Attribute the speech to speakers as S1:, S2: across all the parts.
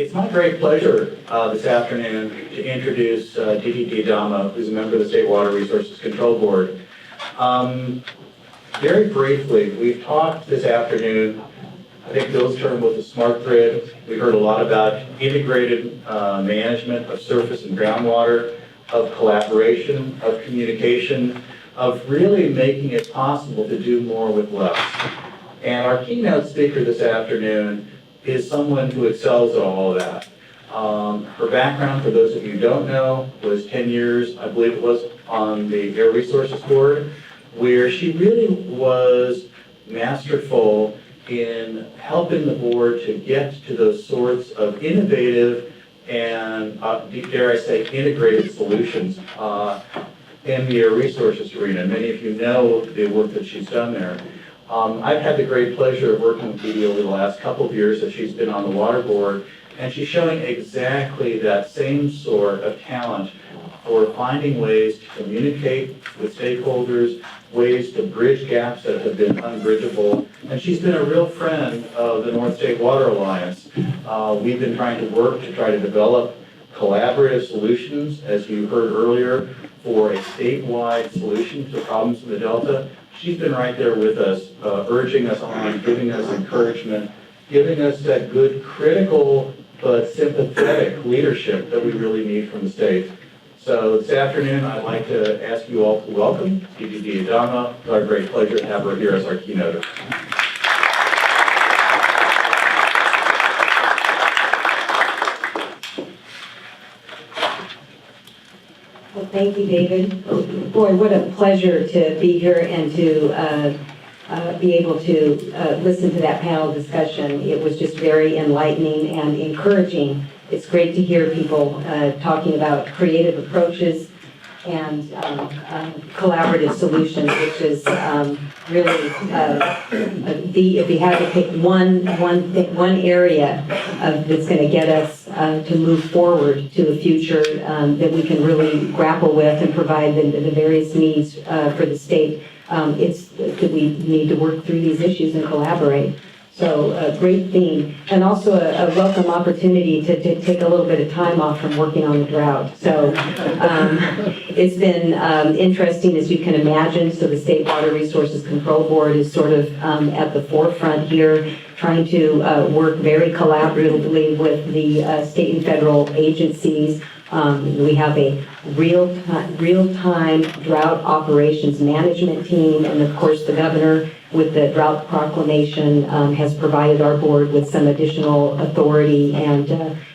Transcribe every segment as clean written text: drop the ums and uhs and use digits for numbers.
S1: It's my great pleasure this afternoon to introduce DDD Adama, who's a member of the State Water Resources Control Board. Very briefly, we've talked this afternoon, I think Bill's term was a smart grid. We heard a lot about integrated management of surface and groundwater, of collaboration, of communication, of really making it possible to do more with less. And our keynote speaker this afternoon is someone who excels at all of that. Her background, for those of you who don't know, was 10 years, I believe it was, on the Air Resources Board, where she really was masterful in helping the board to get to those sorts of innovative and, dare I say, integrated solutions in the air resources arena. Many of you know the work that she's done there. I've had the great pleasure of working with Dee over the last couple of years that she's been on the water board, and she's showing exactly that same sort of talent for finding ways to communicate with stakeholders, ways to bridge gaps that have been unbridgeable. And she's been a real friend of the North State Water Alliance. We've been trying to work to try to develop collaborative solutions, as you heard earlier, for a statewide solution to problems in the Delta. She's been right there with us, urging us on, giving us encouragement, giving us that good, critical, but sympathetic leadership that we really need from the state. So this afternoon, I'd like to ask you all to welcome DDD Adama. It's our great pleasure to have her here as our keynoter.
S2: Well, thank you, David. Boy, what a pleasure to be here and to be able to listen to that panel discussion. It was just very enlightening and encouraging. It's great to hear people talking about creative approaches and collaborative solutions, which is really if we had to pick one area that's going to get us to move forward to a future that we can really grapple with and provide the various needs for the state, it's that we need to work through these issues and collaborate. So a great theme, and also a welcome opportunity to take a little bit of time off from working on the drought. So it's been interesting, as you can imagine. So the State Water Resources Control Board is sort of at the forefront here, trying to work very collaboratively with the state and federal agencies. We have a real-time drought operations management team, and of course the governor, with the drought proclamation, has provided our board with some additional authority and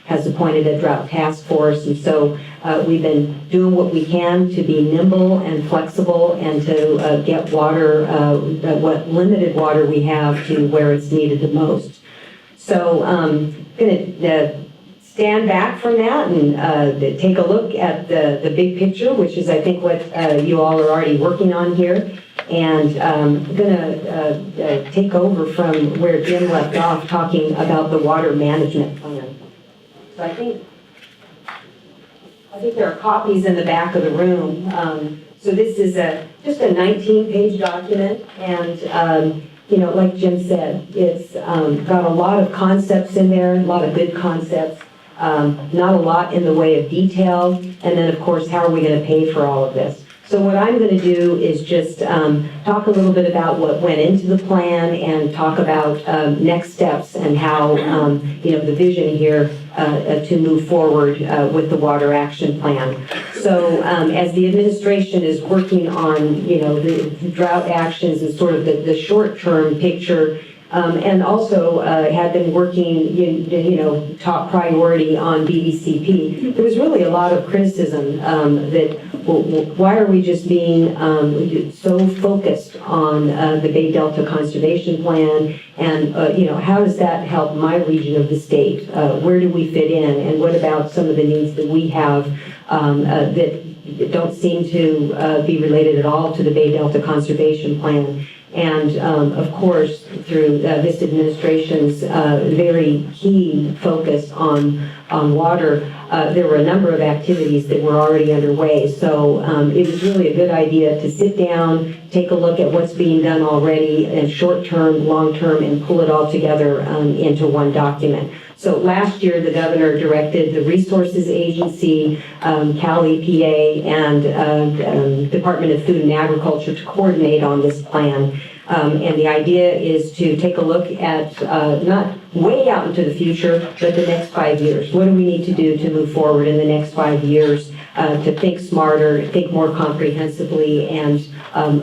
S2: has appointed a drought task force. And so we've been doing what we can to be nimble and flexible and to get water, what limited water we have, to where it's needed the most. So I'm going to stand back from that and take a look at the big picture, which is, I think, what you all are already working on here. And I'm going to take over from where Jim left off, talking about the water management plan. So I think there are copies in the back of the room. So this is just a 19-page document, and you know, like Jim said, it's got a lot of concepts in there, a lot of good concepts. Not a lot in the way of detail, and then of course, how are we going to pay for all of this? So what I'm going to do is just talk a little bit about what went into the plan and talk about next steps and how, you know, the vision here to move forward with the Water Action Plan. So as the administration is working on, you know, the drought actions and sort of the short-term picture, and also had been working, you know, top priority on BBCP. There was really a lot of criticism that, well, why are we just being so focused on the Bay Delta Conservation Plan, and you know, how does that help my region of the state? Where do we fit in, and what about some of the needs that we have that don't seem to be related at all to the Bay Delta Conservation Plan? And of course, through this administration's very key focus on water, there were a number of activities that were already underway. So it was really a good idea to sit down, take a look at what's being done already in short-term, long-term, and pull it all together into one document. So last year, the governor directed the Resources Agency, Cal EPA, and Department of Food and Agriculture to coordinate on this plan. And the idea is to take a look at not way out into the future, but the next 5 years. What do we need to do to move forward in the next 5 years to think smarter, think more comprehensively, and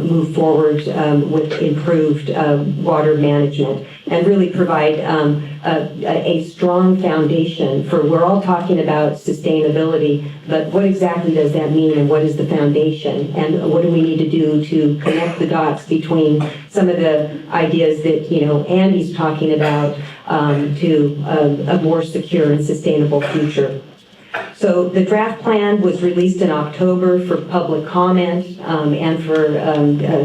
S2: move forward with improved water management, and really provide a strong foundation for, we're all talking about sustainability, but what exactly does that mean, and what is the foundation, and what do we need to do to connect the dots between some of the ideas that, you know, Andy's talking about to a more secure and sustainable future. So the draft plan was released in October for public comment and for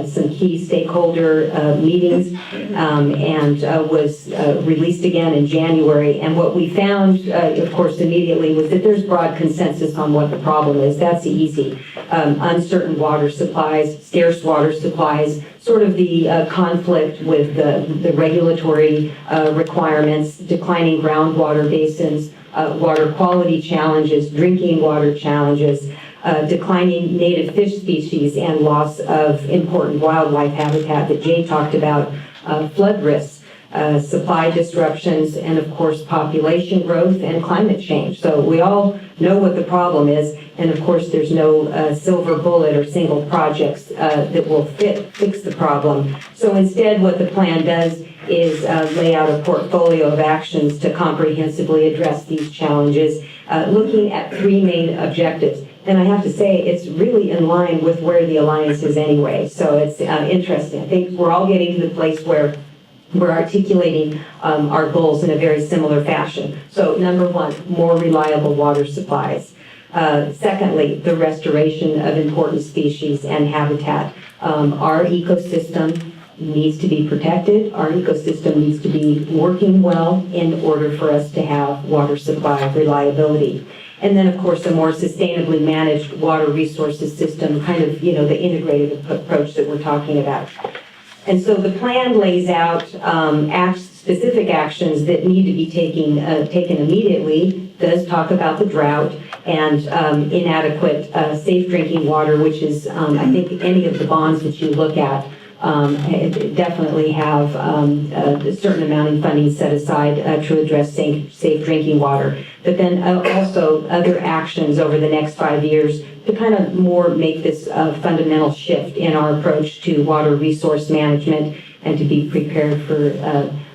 S2: some key stakeholder meetings, and was released again in January. And what we found, of course, immediately was that there's broad consensus on what the problem is. That's easy. Uncertain water supplies, scarce water supplies, sort of the conflict with the regulatory requirements, declining groundwater basins, water quality challenges, drinking water challenges, declining native fish species, and loss of important wildlife habitat that Jay talked about, flood risks, supply disruptions, and of course population growth and climate change. So we all know what the problem is, and of course there's no silver bullet or single projects that will fix the problem. So instead what the plan does is lay out a portfolio of actions to comprehensively address these challenges, looking at 3 main objectives. And I have to say, it's really in line with where the Alliance is anyway. So it's interesting. I think we're all getting to the place where we're articulating our goals in a very similar fashion. So number 1, more reliable water supplies. Secondly, the restoration of important species and habitat. Our ecosystem needs to be protected. Our ecosystem needs to be working well in order for us to have water supply reliability. And then, of course, a more sustainably managed water resources system, kind of, you know, the integrated approach that we're talking about. And so the plan lays out specific actions that need to be taken immediately. Does talk about the drought and inadequate safe drinking water, which is, I think, any of the bonds that you look at definitely have a certain amount of funding set aside to address safe drinking water. But then also other actions over the next 5 years to kind of more make this fundamental shift in our approach to water resource management and to be prepared for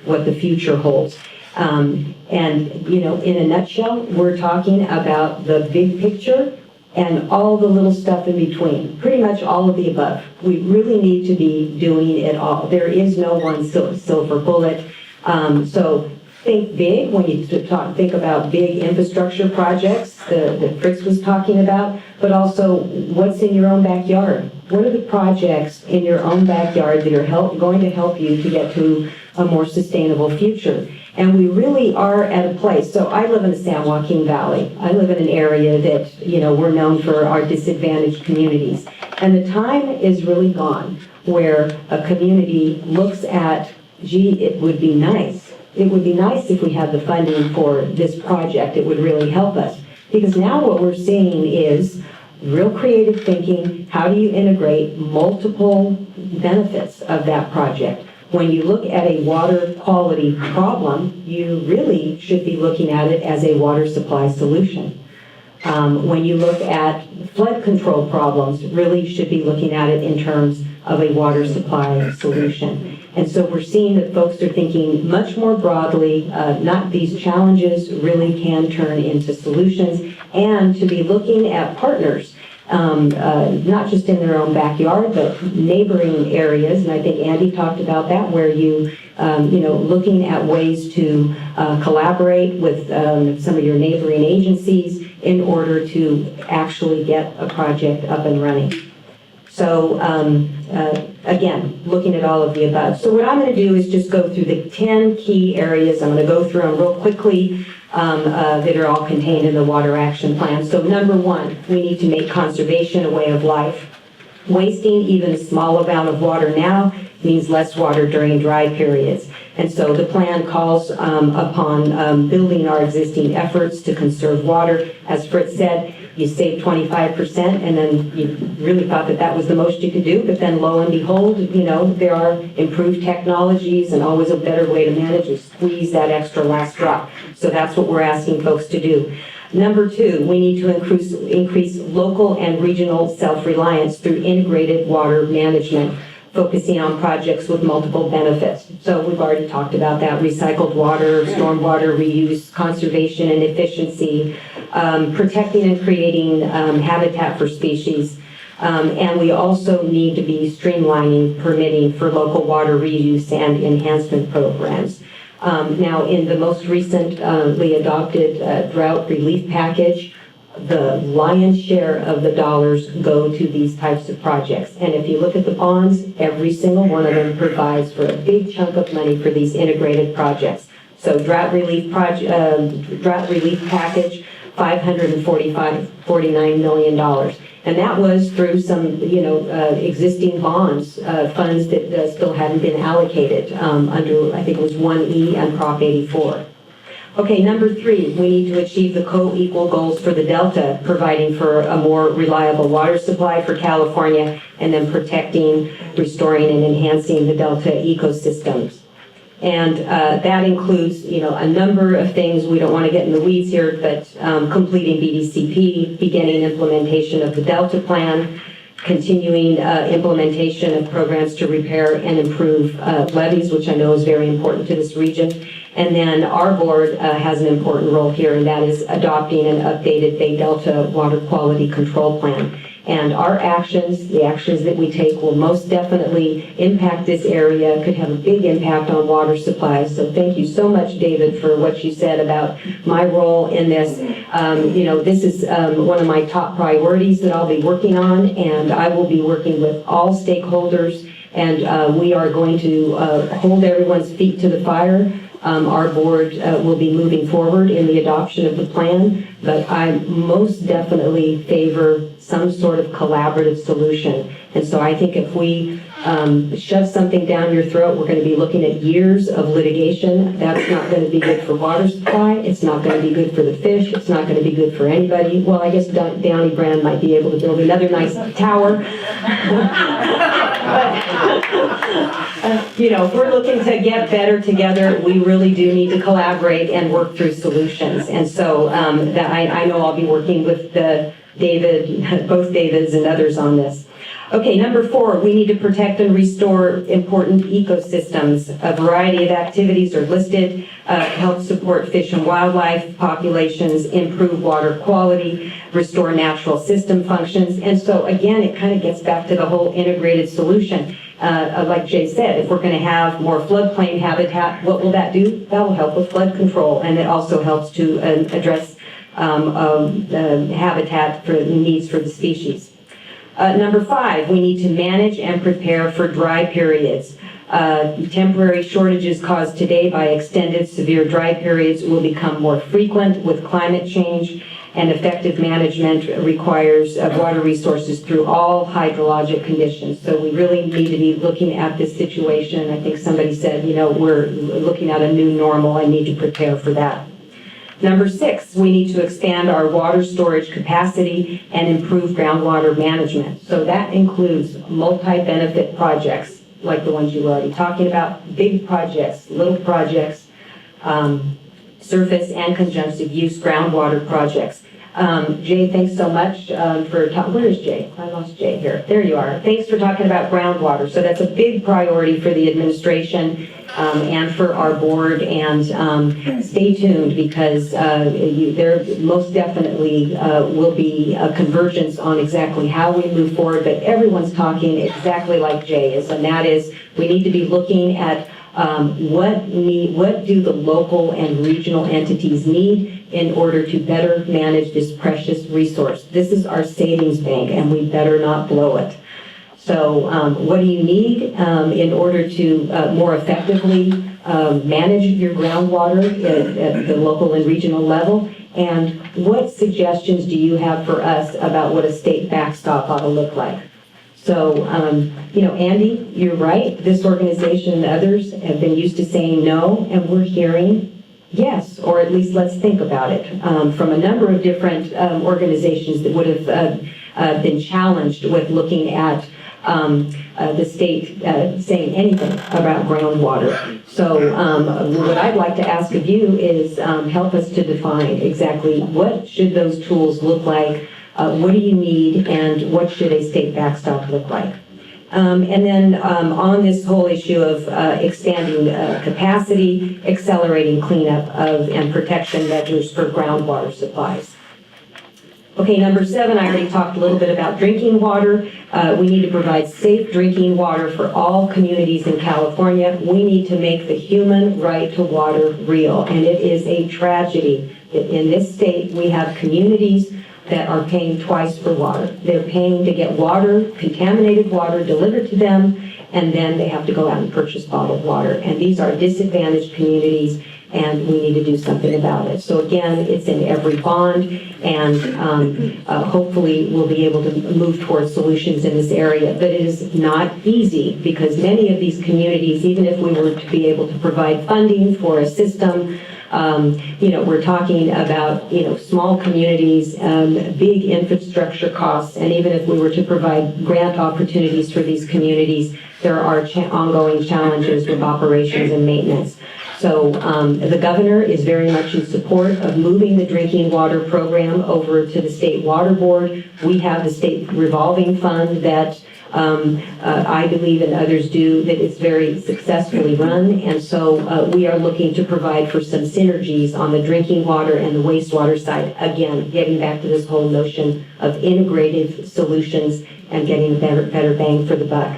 S2: what the future holds. And, you know, in a nutshell, we're talking about the big picture and all the little stuff in between, pretty much all of the above. We really need to be doing it all. There is no one silver bullet. So think big when you think about big infrastructure projects that Fritz was talking about, but also what's in your own backyard. What are the projects in your own backyard that are going to help you to get to a more sustainable future? And we really are at a place. So I live in the San Joaquin Valley. I live in an area that, you know, we're known for our disadvantaged communities. And the time is really gone where a community looks at, gee, it would be nice. It would be nice if we had the funding for this project. It would really help us. Because now what we're seeing is real creative thinking. How do you integrate multiple benefits of that project? When you look at a water quality problem, you really should be looking at it as a water supply solution. When you look at flood control problems, really should be looking at it in terms of a water supply solution. And so we're seeing that folks are thinking much more broadly, not these challenges really can turn into solutions, and to be looking at partners. Not just in their own backyard, but neighboring areas. And I think Andy talked about that, where you know, looking at ways to collaborate with some of your neighboring agencies in order to actually get a project up and running. So again, looking at all of the above. So what I'm going to do is just go through the 10 key areas. I'm going to go through them real quickly that are all contained in the Water Action Plan. So number one, we need to make conservation a way of life. Wasting even a small amount of water now means less water during dry periods. And so the plan calls upon building our existing efforts to conserve water. As Fritz said, you save 25%, and then you really thought that that was the most you could do, but then lo and behold, you know, there are improved technologies and always a better way to manage or squeeze that extra last drop. So that's what we're asking folks to do. Number two, we need to increase local and regional self-reliance through integrated water management, focusing on projects with multiple benefits. So we've already talked about that: recycled water, stormwater reuse, conservation and efficiency, protecting and creating habitat for species. And we also need to be streamlining permitting for local water reuse and enhancement programs. Now, in the most recently adopted drought relief package, the lion's share of the dollars go to these types of projects. And if you look at the bonds, every single one of them provides for a big chunk of money for these integrated projects. So drought relief package, $549 million. And that was through some, existing bonds, funds that still hadn't been allocated under, I think it was 1E and Prop 84. Okay, number three, we need to achieve the co-equal goals for the Delta, providing for a more reliable water supply for California, and then protecting, restoring, and enhancing the Delta ecosystems. And that includes, a number of things. We don't want to get in the weeds here, but completing BDCP, beginning implementation of the Delta Plan, continuing implementation of programs to repair and improve levees, which I know is very important to this region. And then our board has an important role here, and that is adopting an updated Bay Delta Water Quality Control Plan. And our actions, the actions that we take, will most definitely impact this area, could have a big impact on water supplies. So thank you so much, David, for what you said about my role in this. This is one of my top priorities that I'll be working on, and I will be working with all stakeholders, and we are going to hold everyone's feet to the fire. Our board will be moving forward in the adoption of the plan, but I most definitely favor some sort of collaborative solution. And so I think if we shove something down your throat, we're going to be looking at years of litigation. That's not going to be good for water supply. It's not going to be good for the fish. It's not going to be good for anybody. Well, I guess Downey Brand might be able to build another nice tower. If we're looking to get better together, we really do need to collaborate and work through solutions. And so that I know I'll be working with both Davids and others on this. Okay, number four, we need to protect and restore important ecosystems. A variety of activities are listed, help support fish and wildlife populations, improve water quality, restore natural system functions. And so again, it kind of gets back to the whole integrated solution. Like Jay said, if we're going to have more floodplain habitat, what will that do? That will help with flood control, and it also helps to address habitat for needs for the species. Number five, we need to manage and prepare for dry periods. Temporary shortages caused today by extended severe dry periods will become more frequent with climate change, and effective management requires water resources through all hydrologic conditions. So we really need to be looking at this situation. I think somebody said, we're looking at a new normal. I need to prepare for that. Number six, we need to expand our water storage capacity and improve groundwater management. So that includes multi-benefit projects, like the ones you were already talking about, big projects, little projects, surface and conjunctive use groundwater projects. Jay, thanks so much for talking. Where is Jay? I lost Jay here. There you are. Thanks for talking about groundwater. So that's a big priority for the administration and for our board. And stay tuned, because there most definitely will be a convergence on exactly how we move forward. But everyone's talking exactly like Jay is, and that is we need to be looking at what do the local and regional entities need in order to better manage this precious resource. This is our savings bank, and we better not blow it. So what do you need in order to more effectively manage your groundwater at the local and regional level? And what suggestions do you have for us about what a state backstop ought to look like? So, Andy, you're right. This organization and others have been used to saying no, and we're hearing yes, or at least let's think about it, from a number of different organizations that would have been challenged with looking at the state saying anything about groundwater. So what I'd like to ask of you is help us to define exactly what should those tools look like, what do you need, and what should a state backstop look like? And then on this whole issue of expanding capacity, accelerating cleanup of and protection measures for groundwater supplies. Okay, number 7, I already talked a little bit about drinking water. We need to provide safe drinking water for all communities in California. We need to make the human right to water real, and it is a tragedy that in this state we have communities that are paying twice for water. They're paying to get water, contaminated water, delivered to them, and then they have to go out and purchase bottled water. And these are disadvantaged communities, and we need to do something about it. So again, it's in every bond, and hopefully we'll be able to move towards solutions in this area. But it is not easy, because many of these communities, even if we were to be able to provide funding for a system, we're talking about, small communities, big infrastructure costs, and even if we were to provide grant opportunities for these communities, there are ongoing challenges with operations and maintenance. So the governor is very much in support of moving the drinking water program over to the State Water Board. We have the state revolving fund that I believe and others do, that it's very successfully run, and so we are looking to provide for some synergies on the drinking water and the wastewater side. Again, getting back to this whole notion of integrative solutions and getting better bang for the buck.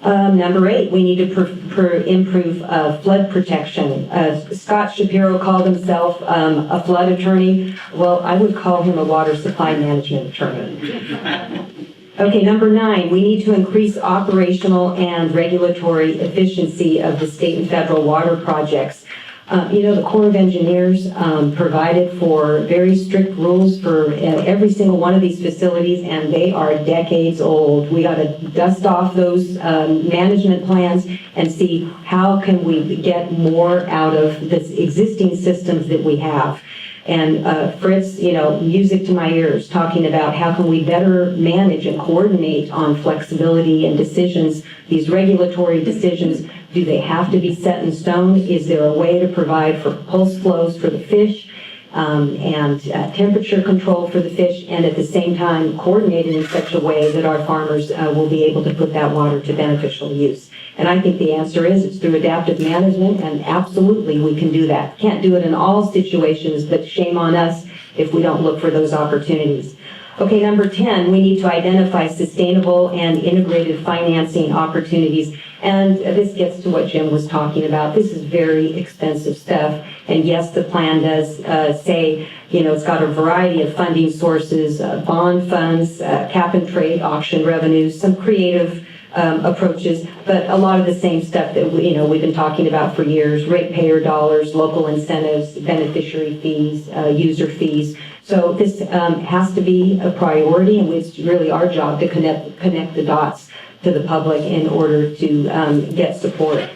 S2: Number 8, we need to improve flood protection. Scott Shapiro called himself a flood attorney. Well, I would call him a water supply management attorney. Okay, number 9, we need to increase operational and regulatory efficiency of the state and federal water projects. The Corps of Engineers provided for very strict rules for every single one of these facilities, and they are decades old. We got to dust off those management plans and see how can we get more out of the existing systems that we have. And Fritz, music to my ears, talking about how can we better manage and coordinate on flexibility and decisions, these regulatory decisions. Do they have to be set in stone? Is there a way to provide for pulse flows for the fish and temperature control for the fish, and at the same time coordinated in such a way that our farmers will be able to put that water to beneficial use? And I think the answer is it's through adaptive management, and absolutely we can do that. Can't do it in all situations, but shame on us if we don't look for those opportunities. Okay, number 10, we need to identify sustainable and integrated financing opportunities. And this gets to what Jim was talking about. This is very expensive stuff. And yes, the plan does say, it's got a variety of funding sources, bond funds, cap and trade, auction revenues, some creative approaches, but a lot of the same stuff that we've been talking about for years: ratepayer dollars, local incentives, beneficiary fees, user fees. So this has to be a priority, and it's really our job to connect the dots to the public in order to get support.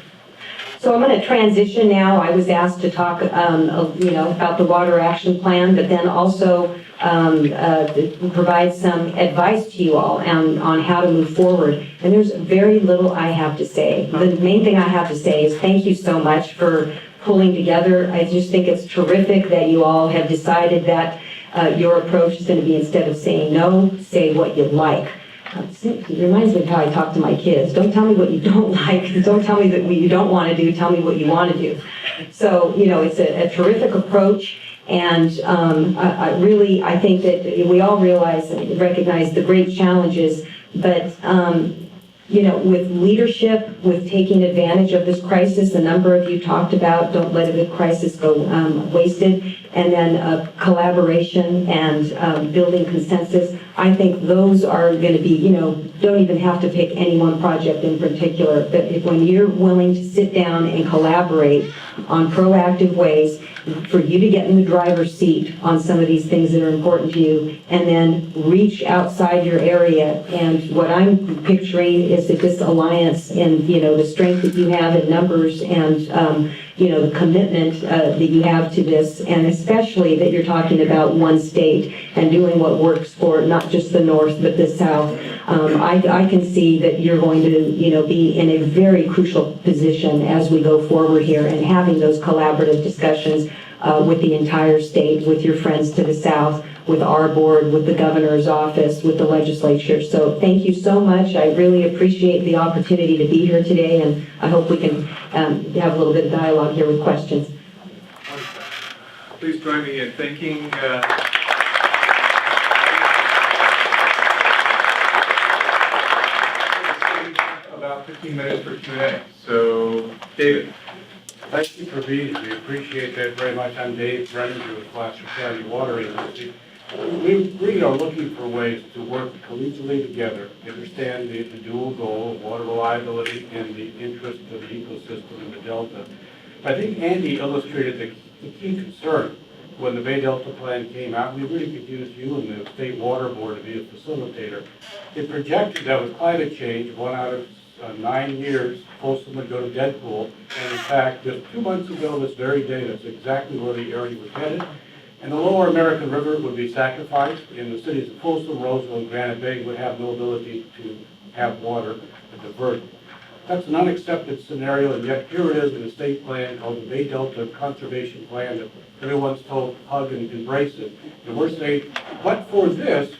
S2: So I'm going to transition now. I was asked to talk, about the Water Action Plan, but then also provide some advice to you all on how to move forward. And there's very little I have to say. The main thing I have to say is thank you so much for pulling together. I just think it's terrific that you all have decided that your approach is going to be, instead of saying no, say what you like. It reminds me of how I talk to my kids. Don't tell me what you don't like. Don't tell me what you don't want to do. Tell me what you want to do. So, it's a terrific approach. And I think that we all realize and recognize the great challenges, but with leadership, with taking advantage of this crisis, a number of you talked about don't let a good crisis go wasted. and then collaboration and building consensus. I think those are going to be, don't even have to pick any one project in particular, but when you're willing to sit down and collaborate on proactive ways for you to get in the driver's seat on some of these things that are important to you, and then reach outside your area. And what I'm picturing is that this alliance and, the strength that you have in numbers and, the commitment that you have to this, and especially that you're talking about one state and doing what works for not just the North, but the South. I can see that you're going to, be in a very crucial position as we go forward here and having those collaborative discussions with the entire state, with your friends to the South, with our board, with the governor's office, with the legislature. So thank you so much. I really appreciate the opportunity to be here today, and I hope we can have a little bit of dialogue here with questions.
S3: Please join me in thanking about 15 minutes for Q&A. So, David.
S4: Thank you for being here. We appreciate that very much. I'm Dave Brennan with Placer County Water Agency. We really are looking for ways to work collegially together, understand the dual goal of water reliability and the interest of the ecosystem in the Delta. I think Andy illustrated the key concern when the Bay Delta plan came out. We really could use you and the State Water Board to be a facilitator. It projected that with climate change, 1 out of 9 years, Folsom would go to dead pool. And in fact, just 2 months ago, this very day, that's exactly where the area was headed. And the lower American River would be sacrificed, and the cities of Folsom, Roseville, and Granite Bay would have no ability to have water to divert. That's an unaccepted scenario, and yet here it is in a state plan called the Bay Delta Conservation Plan that everyone's told hug and embrace it. And we're saying, but for this,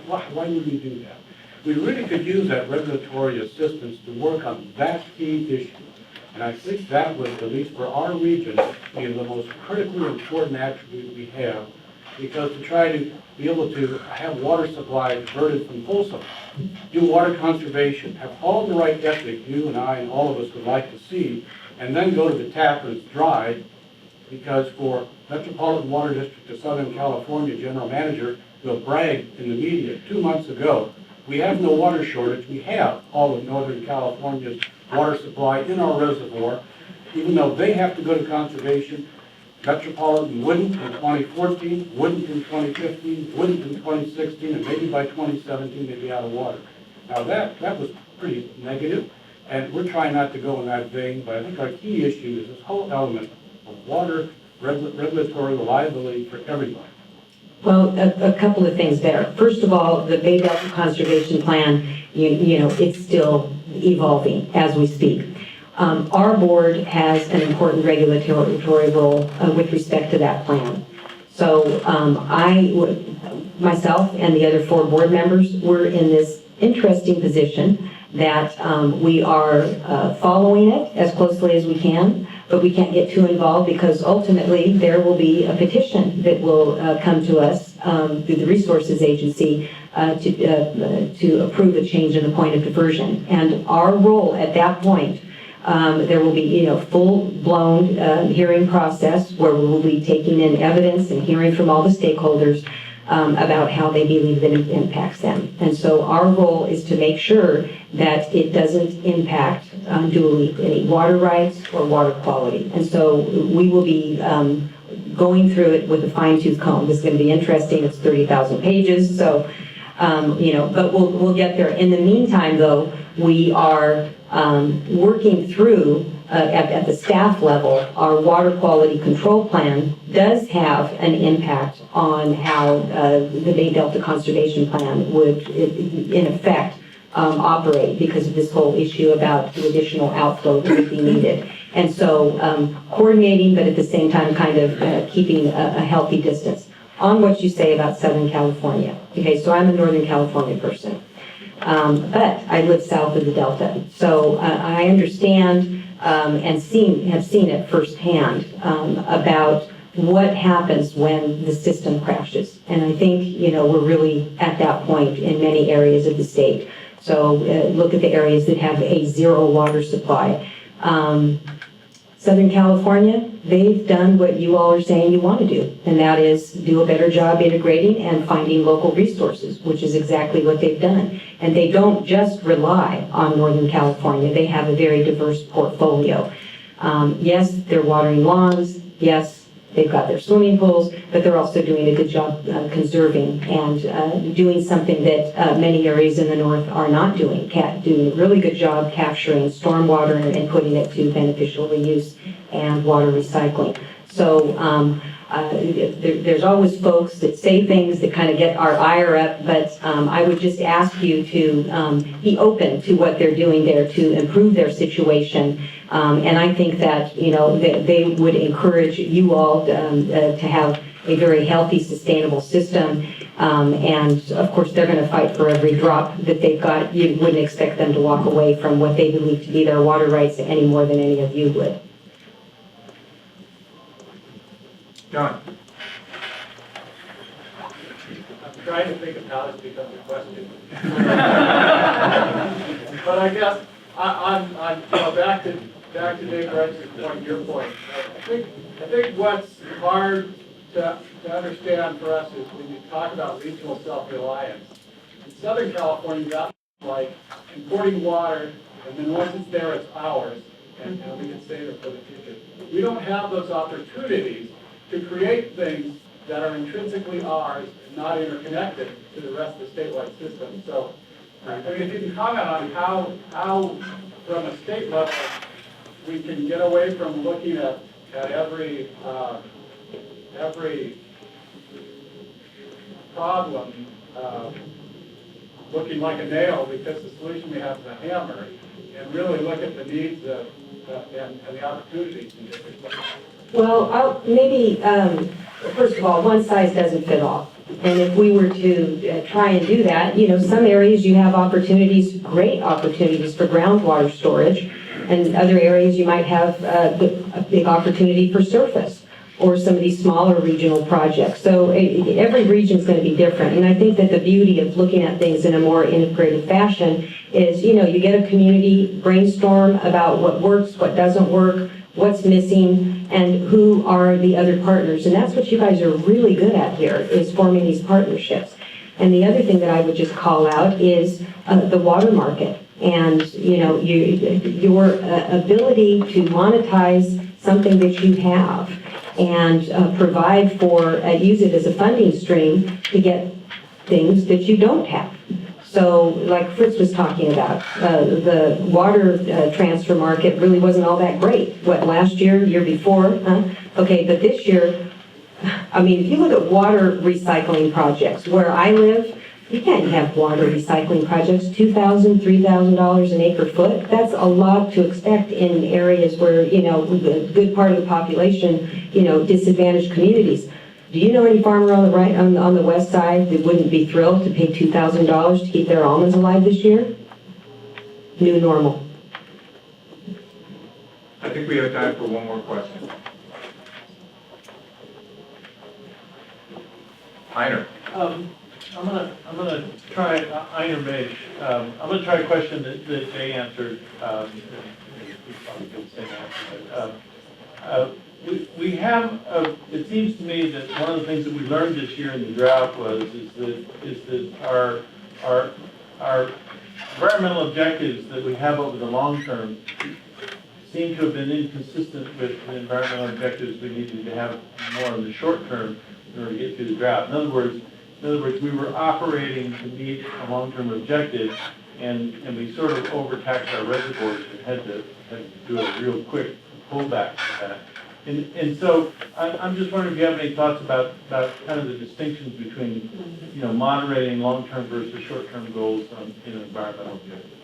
S4: why would we do that? We really could use that regulatory assistance to work on that key issue. And I think that would, at least for our region, be the most critically important attribute we have, because to try to be able to have water supply diverted from Folsom, do water conservation, have all the right ethic you and I and all of us would like to see, and then go to the tap when it's dry, because for Metropolitan Water District of Southern California General Manager, who have bragged in the media 2 months ago, we have no water shortage. We have all of Northern California's water supply in our reservoir. Even though they have to go to conservation, Metropolitan wouldn't in 2014, wouldn't in 2015, wouldn't in 2016, and maybe by 2017 they'd be out of water. Now that was pretty negative, and we're trying not to go in that vein, but I think our key issue is this whole element of water regulatory reliability for everybody.
S2: Well, a couple of things there. First of all, the Bay Delta Conservation Plan, it's still evolving as we speak. Our board has an important regulatory role with respect to that plan. So myself and the other 4 board members, we're in this interesting position that we are following it as closely as we can, but we can't get too involved because ultimately there will be a petition that will come to us through the Resources Agency to approve a change in the point of diversion. And our role at that point, there will be full-blown hearing process where we will be taking in evidence and hearing from all the stakeholders about how they believe that it impacts them. And so our role is to make sure that it doesn't impact unduly any water rights or water quality. And so we will be going through it with a fine-tooth comb. This is going to be interesting. It's 30,000 pages, so but we'll get there. In the meantime, though, we are working through at the staff level. Our water quality control plan does have an impact on how the Bay Delta Conservation Plan would, in effect, operate because of this whole issue about the additional outflow that would be needed. And so coordinating, but at the same time kind of keeping a healthy distance. On what you say about Southern California. Okay, so I'm a Northern California person, but I live south of the Delta. So I understand and have seen it firsthand about what happens when the system crashes. And I think, we're really at that point in many areas of the state. So look at the areas that have a zero water supply. Southern California, they've done what you all are saying you want to do, and that is do a better job integrating and finding local resources, which is exactly what they've done. And they don't just rely on Northern California. They have a very diverse portfolio. Yes, they're watering lawns. Yes, they've got their swimming pools, but they're also doing a good job conserving and doing something that many areas in the north are not doing, doing a really good job capturing stormwater and putting it to beneficial reuse and water recycling. So there's always folks that say things that kind of get our ire up, but I would just ask you to be open to what they're doing there to improve their situation. And I think that, you know, they would encourage you all to have a very healthy, sustainable system. And of course, they're going to fight for every drop that they've got. You wouldn't expect them to walk away from what they believe to be their water rights any more than any of you would.
S3: John?
S5: I'm trying to think of how this becomes a question. But I guess I'm you know, back to Dave Brenson's point, your point. I think what's hard to understand for us is when you talk about regional self-reliance. In Southern California, that's like importing water, and then once it's there, it's ours, and we can save it for the future. We don't have those opportunities to create things that are intrinsically ours and not interconnected to the rest of the statewide system. So, I mean, if you can comment on how from a state level, we can get away from looking at every problem looking like a nail because the solution we have is a hammer, and really look at the needs and the opportunities in different places.
S2: Well, maybe, first of all, one size doesn't fit all. And if we were to try and do that, you know, some areas you have opportunities, great opportunities for groundwater storage, and other areas you might have a big opportunity for surface or some of these smaller regional projects. So every region is going to be different. And I think that the beauty of looking at things in a more integrated fashion is, you know, you get a community brainstorm about what works, what doesn't work, what's missing, and who are the other partners. And that's what you guys are really good at here, is forming these partnerships. And the other thing that I would just call out is the water market. And, you know, your ability to monetize something that you have and provide for, use it as a funding stream to get things that you don't have. So, like Fritz was talking about, the water transfer market really wasn't all that great. What, last year, year before, huh? Okay, but this year, I mean, if you look at water recycling projects, where I live, you can't have water recycling projects, $2,000, $3,000 an acre foot. That's a lot to expect in areas where, you know, a good part of the population, you know, disadvantaged communities. Do you know any farmer on the right, on the west side that wouldn't be thrilled to pay $2,000 to keep their almonds alive this year? New normal.
S3: I think we have time for one more question. Heiner.
S5: I'm gonna try Einer Mesh. I'm gonna try a question that they answered. We have. It seems to me that one of the things that we learned this year in the drought is that our environmental objectives that we have over the long term seem to have been inconsistent with the environmental objectives we needed to have more in the short term in order to get through the drought. In other words, we were operating to meet a long-term objective, and we sort of overtaxed our reservoirs and had to do a real quick pullback to that. And so I'm just wondering if you have any thoughts about kind of the distinctions between, you know, moderating long-term versus short-term goals on, you know, environmental objectives.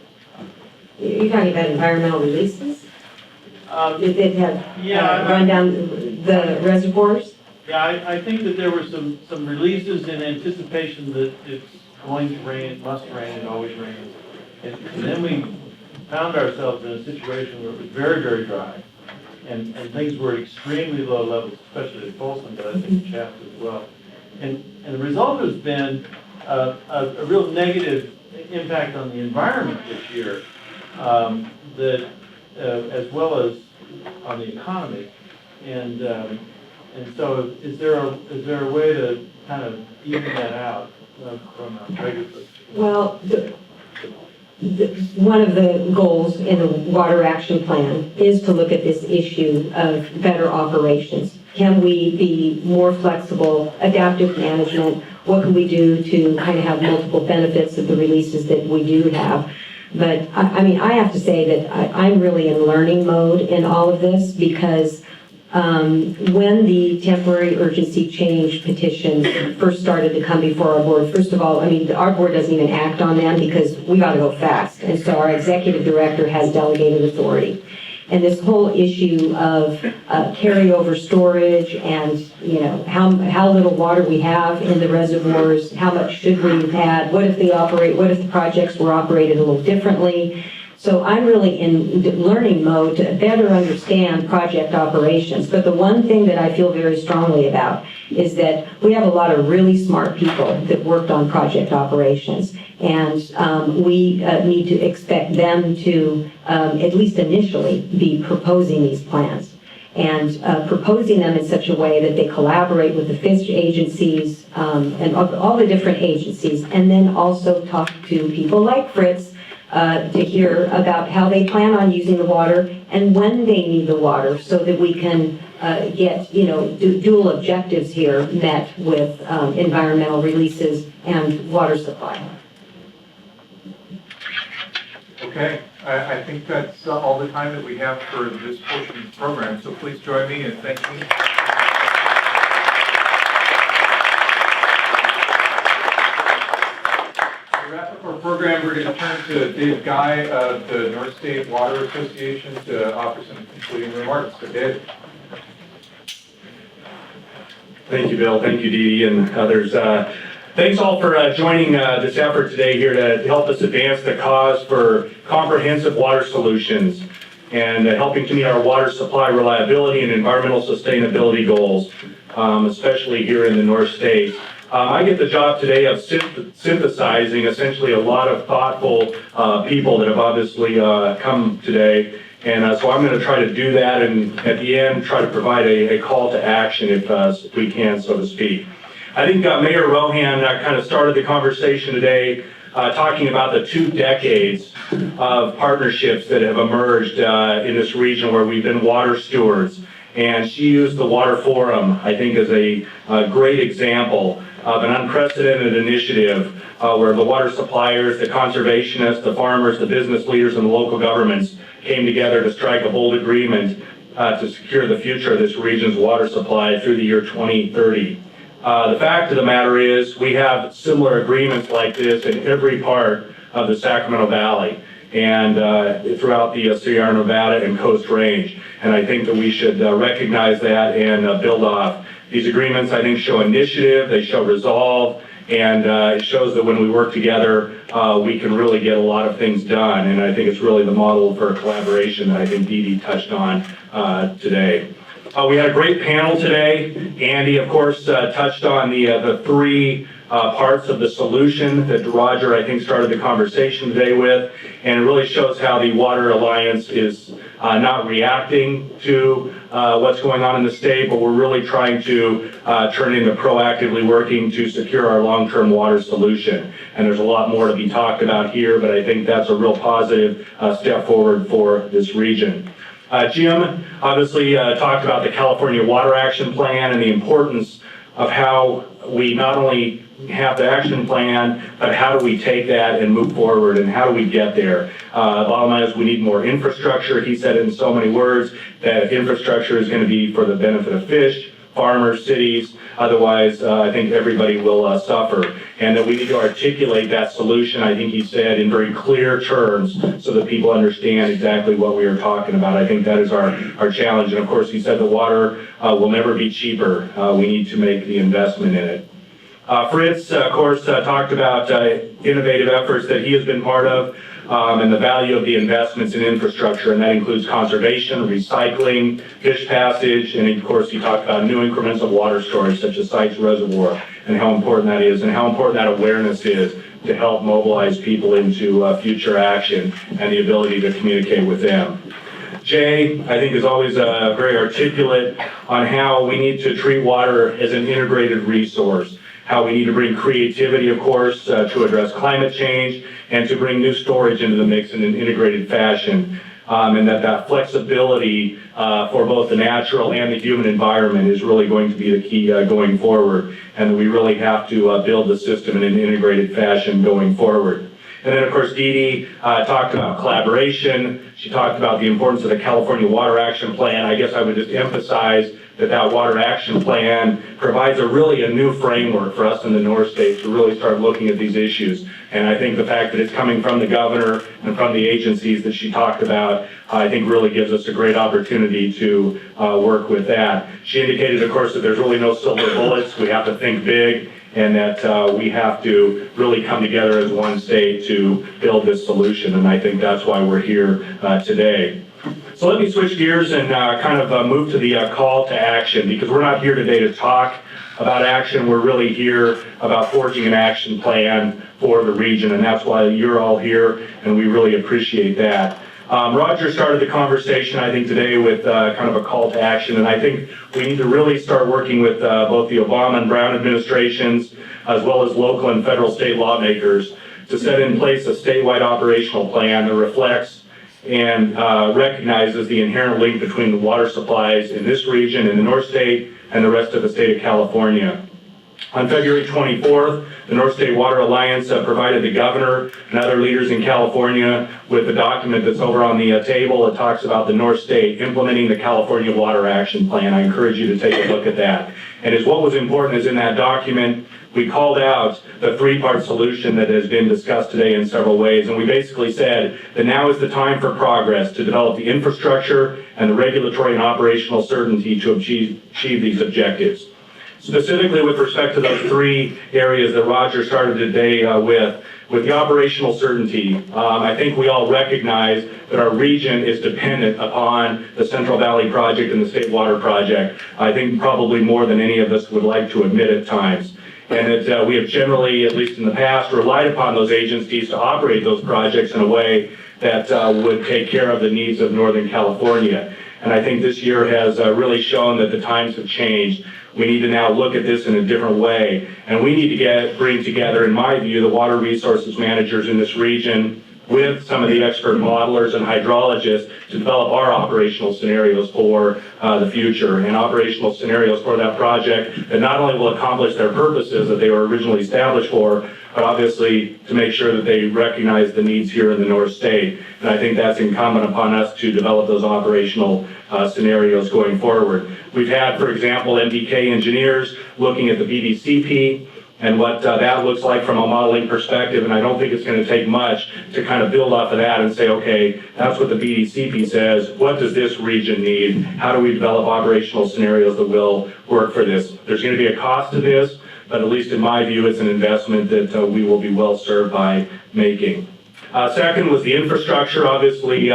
S2: You're talking about environmental releases? That have run down the reservoirs?
S5: Yeah, I think that there were some releases in anticipation that it's going to rain, it must rain, it always rains. And then we found ourselves in a situation where it was very, very dry. And things were extremely low levels, especially at Folsom, but I think Shaft as well. And the result has been a real negative impact on the environment this year, that as well as on the economy. And so is there a way to kind of even that out from a regulatory?
S2: Well, one of the goals in the water action plan is to look at this issue of better operations. Can we be more flexible, adaptive management? What can we do to kind of have multiple benefits of the releases that we do have? But I mean, I have to say that I'm really in learning mode in all of this, because when the temporary urgency change petitions first started to come before our board, first of all, I mean, our board doesn't even act on them because we got to go fast. And so our executive director has delegated authority. And this whole issue of carryover storage and, you know, how little water we have in the reservoirs, how much should we have had, what if the projects were operated a little differently? So I'm really in learning mode to better understand project operations. But the one thing that I feel very strongly about is that we have a lot of really smart people that worked on project operations. And we need to expect them to, at least initially, be proposing these plans. And proposing them in such a way that they collaborate with the fish agencies and all the different agencies, and then also talk to people like Fritz to hear about how they plan on using the water and when they need the water, so that we can get, you know, dual objectives here met with environmental releases and water supply.
S3: Okay, I think that's all the time that we have for this portion of the program, so please join me in thanking. To wrap up our program, we're going to turn to Dave Guy of the North State Water Association to offer some concluding remarks. So Dave.
S6: Thank you, Bill. Thank you, Dee Dee, and others. Thanks all for joining this effort today here to help us advance the cause for comprehensive water solutions and helping to meet our water supply reliability and environmental sustainability goals, especially here in the North State. I get the job today of synthesizing essentially a lot of thoughtful people that have obviously come today. And so I'm going to try to do that, and at the end try to provide a call to action if we can, so to speak. I think Mayor Rohan kind of started the conversation today talking about the 2 decades of partnerships that have emerged in this region where we've been water stewards. And she used the Water Forum, I think, as a great example of an unprecedented initiative where the water suppliers, the conservationists, the farmers, the business leaders, and the local governments came together to strike a bold agreement to secure the future of this region's water supply through the year 2030. The fact of the matter is we have similar agreements like this in every part of the Sacramento Valley and throughout the Sierra Nevada and Coast Range. And I think that we should recognize that and build off. These agreements, I think, show initiative, they show resolve, and it shows that when we work together, we can really get a lot of things done. And I think it's really the model for collaboration that I think Dee Dee touched on today. We had a great panel today. Andy, of course, touched on the 3 parts of the solution that Roger, I think, started the conversation today with. And it really shows how the Water Alliance is not reacting to what's going on in the state, but we're really trying to turn into proactively working to secure our long-term water solution. And there's a lot more to be talked about here, but I think that's a real positive step forward for this region. Jim obviously talked about the California Water Action Plan and the importance of how we not only have the action plan, but how do we take that and move forward, and how do we get there? Bottom line is we need more infrastructure. He said it in so many words that infrastructure is going to be for the benefit of fish, farmers, cities. Otherwise, I think everybody will suffer. And that we need to articulate that solution, I think he said, in very clear terms so that people understand exactly what we are talking about. I think that is our challenge. And of course, he said the water will never be cheaper. We need to make the investment in it. Fritz, of course, talked about innovative efforts that he has been part of and the value of the investments in infrastructure, and that includes conservation, recycling, fish passage, and of course he talked about new increments of water storage such as Sykes Reservoir and how important that is and how important that awareness is to help mobilize people into future action and the ability to communicate with them. Jay, I think, is always very articulate on how we need to treat water as an integrated resource, how we need to bring creativity, of course, to address climate change, and to bring new storage into the mix in an integrated fashion. And that flexibility for both the natural and the human environment is really going to be the key going forward, and we really have to build the system in an integrated fashion going forward. And then, of course, Dee Dee talked about collaboration. She talked about the importance of the California Water Action Plan. I guess I would just emphasize that Water Action Plan provides a new framework for us in the North State to really start looking at these issues. And I think the fact that it's coming from the governor and from the agencies that she talked about, I think really gives us a great opportunity to work with that. She indicated, of course, that there's really no silver bullets. We have to think big, and that we have to really come together as one state to build this solution. And I think that's why we're here today. So let me switch gears and kind of move to the call to action, because we're not here today to talk about action. We're really here about forging an action plan for the region, and that's why you're all here, and we really appreciate that. Roger started the conversation, I think, today with kind of a call to action, and I think we need to really start working with both the Obama and Brown administrations, as well as local and federal state lawmakers, to set in place a statewide operational plan that reflects and recognizes the inherent link between the water supplies in this region, in the North State, and the rest of the state of California. On February 24th, the North State Water Alliance provided the governor and other leaders in California with a document that's over on the table. It talks about the North State implementing the California Water Action Plan. I encourage you to take a look at that. And what was important is in that document, we called out the three-part solution that has been discussed today in several ways, and we basically said that now is the time for progress to develop the infrastructure and the regulatory and operational certainty to achieve these objectives. Specifically with respect to those three areas that Roger started today with the operational certainty, I think we all recognize that our region is dependent upon the Central Valley Project and the State Water Project. I think probably more than any of us would like to admit at times. And that we have generally, at least in the past, relied upon those agencies to operate those projects in a way that would take care of the needs of Northern California. And I think this year has really shown that the times have changed. We need to now look at this in a different way. And we need to bring together, in my view, the water resources managers in this region with some of the expert modelers and hydrologists to develop our operational scenarios for the future, and operational scenarios for that project that not only will accomplish their purposes that they were originally established for, but obviously to make sure that they recognize the needs here in the North State. And I think that's incumbent upon us to develop those operational scenarios going forward. We've had, for example, MDK engineers looking at the BDCP and what that looks like from a modeling perspective, and I don't think it's going to take much to kind of build off of that and say, okay, that's what the BDCP says. What does this region need? How do we develop operational scenarios that will work for this? There's going to be a cost to this, but at least in my view, it's an investment that we will be well served by making. Second was the infrastructure. Obviously,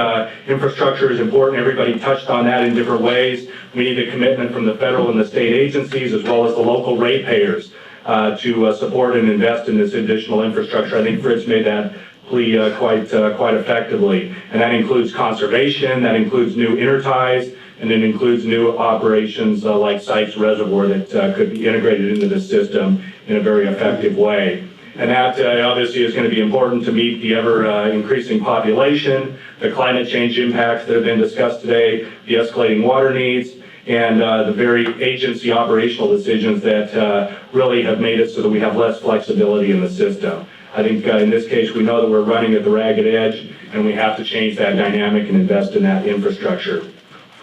S6: infrastructure is important. Everybody touched on that in different ways. We need a commitment from the federal and the state agencies, as well as the local ratepayers, to support and invest in this additional infrastructure. I think Fritz made that plea quite effectively. And that includes conservation, that includes new interties, and it includes new operations like Sykes Reservoir that could be integrated into the system in a very effective way. And that obviously is going to be important to meet the ever-increasing population, the climate change impacts that have been discussed today, the escalating water needs, and the very agency operational decisions that really have made it so that we have less flexibility in the system. I think in this case, we know that we're running at the ragged edge, and we have to change that dynamic and invest in that infrastructure.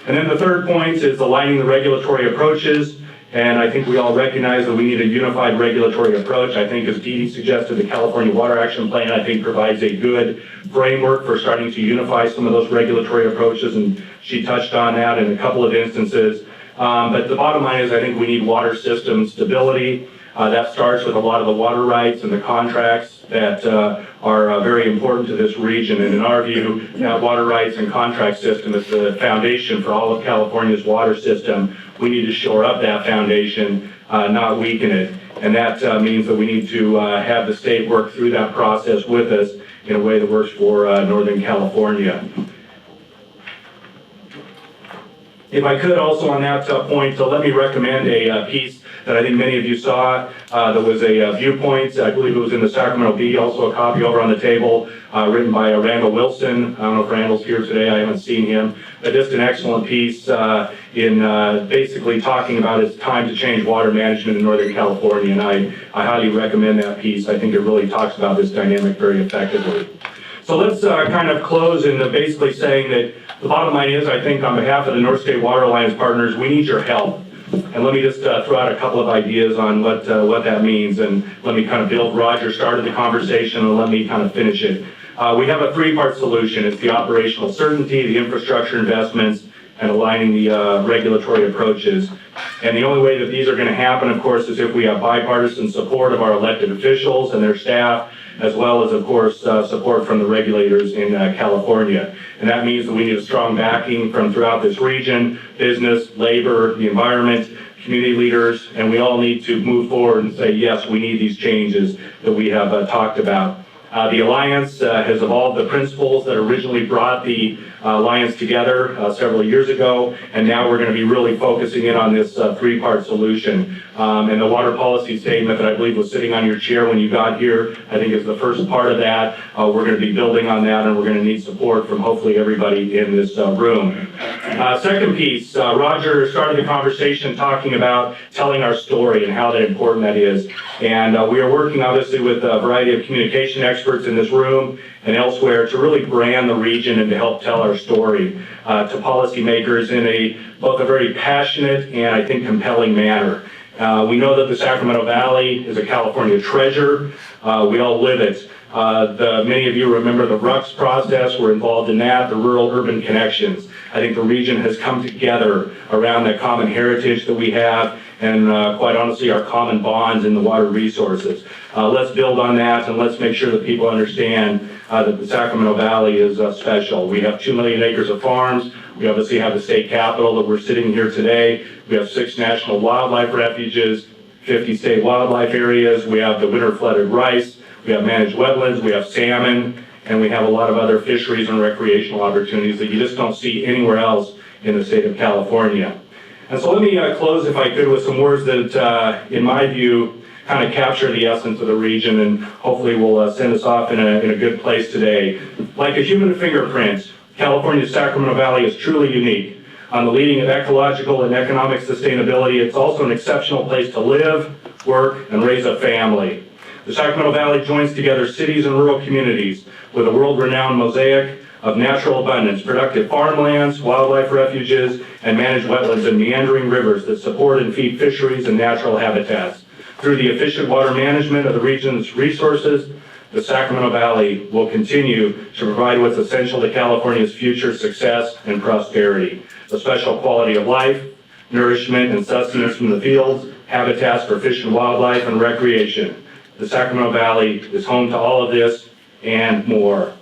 S6: And then the third point is aligning the regulatory approaches. And I think we all recognize that we need a unified regulatory approach. I think, as Dee Dee suggested, the California Water Action Plan, I think, provides a good framework for starting to unify some of those regulatory approaches, and she touched on that in a couple of instances. But the bottom line is I think we need water system stability. That starts with a lot of the water rights and the contracts that are very important to this region. And in our view, that water rights and contract system is the foundation for all of California's water system. We need to shore up that foundation, not weaken it. And that means that we need to have the state work through that process with us in a way that works for Northern California. If I could also on that point, let me recommend a piece that I think many of you saw. There was a viewpoint, I believe it was in the Sacramento Bee, also a copy over on the table, written by Randall Wilson. I don't know if Randall's here today, I haven't seen him. But just an excellent piece in basically talking about it's time to change water management in Northern California, and I highly recommend that piece. I think it really talks about this dynamic very effectively. So let's kind of close in basically saying that the bottom line is, I think on behalf of the North State Water Alliance partners, we need your help. And let me just throw out a couple of ideas on what that means, and let me kind of build. Roger started the conversation, and let me kind of finish it. We have a three-part solution. It's the operational certainty, the infrastructure investments, and aligning the regulatory approaches. And the only way that these are going to happen, of course, is if we have bipartisan support of our elected officials and their staff, as well as, of course, support from the regulators in California. And that means that we need a strong backing from throughout this region, business, labor, the environment, community leaders, and we all need to move forward and say, yes, we need these changes that we have talked about. The Alliance has evolved the principles that originally brought the Alliance together several years ago, and now we're going to be really focusing in on this three-part solution. And the water policy statement that I believe was sitting on your chair when you got here, I think is the first part of that. We're going to be building on that, and we're going to need support from hopefully everybody in this room. Second piece, Roger started the conversation talking about telling our story and how that important that is. And we are working obviously with a variety of communication experts in this room and elsewhere to really brand the region and to help tell our story to policymakers in both a very passionate and I think compelling manner. We know that the Sacramento Valley is a California treasure. We all live it. Many of you remember the RUCS process. We're involved in that, the rural-urban connections. I think the region has come together around that common heritage that we have and quite honestly our common bonds in the water resources. Let's build on that and let's make sure that people understand that the Sacramento Valley is special. We have 2 million acres of farms. We obviously have the state capitol that we're sitting here today. We have 6 national wildlife refuges, 50 state wildlife areas. We have the winter flooded rice. We have managed wetlands. We have salmon. And we have a lot of other fisheries and recreational opportunities that you just don't see anywhere else in the state of California. And so let me close, if I could, with some words that, in my view, kind of capture the essence of the region and hopefully will send us off in a good place today. Like a human fingerprint, California's Sacramento Valley is truly unique. On the leading of ecological and economic sustainability, it's also an exceptional place to live, work, and raise a family. The Sacramento Valley joins together cities and rural communities with a world-renowned mosaic of natural abundance, productive farmlands, wildlife refuges, and managed wetlands and meandering rivers that support and feed fisheries and natural habitats. Through the efficient water management of the region's resources, the Sacramento Valley will continue to provide what's essential to California's future success and prosperity: a special quality of life, nourishment and sustenance from the fields, habitats for fish and wildlife, and recreation. The Sacramento Valley is home to all of this and more.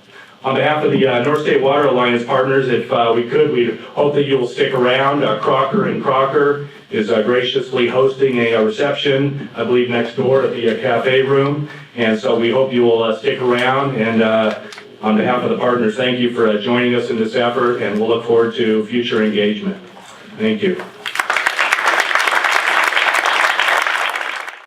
S6: On behalf of the North State Water Alliance partners, if we could, we hope that you will stick around. Crocker and Crocker is graciously hosting a reception, I believe, next door at the cafe room. And so we hope you will stick around. And on behalf of the partners, thank you for joining us in this effort, and we'll look forward to future engagement. Thank you.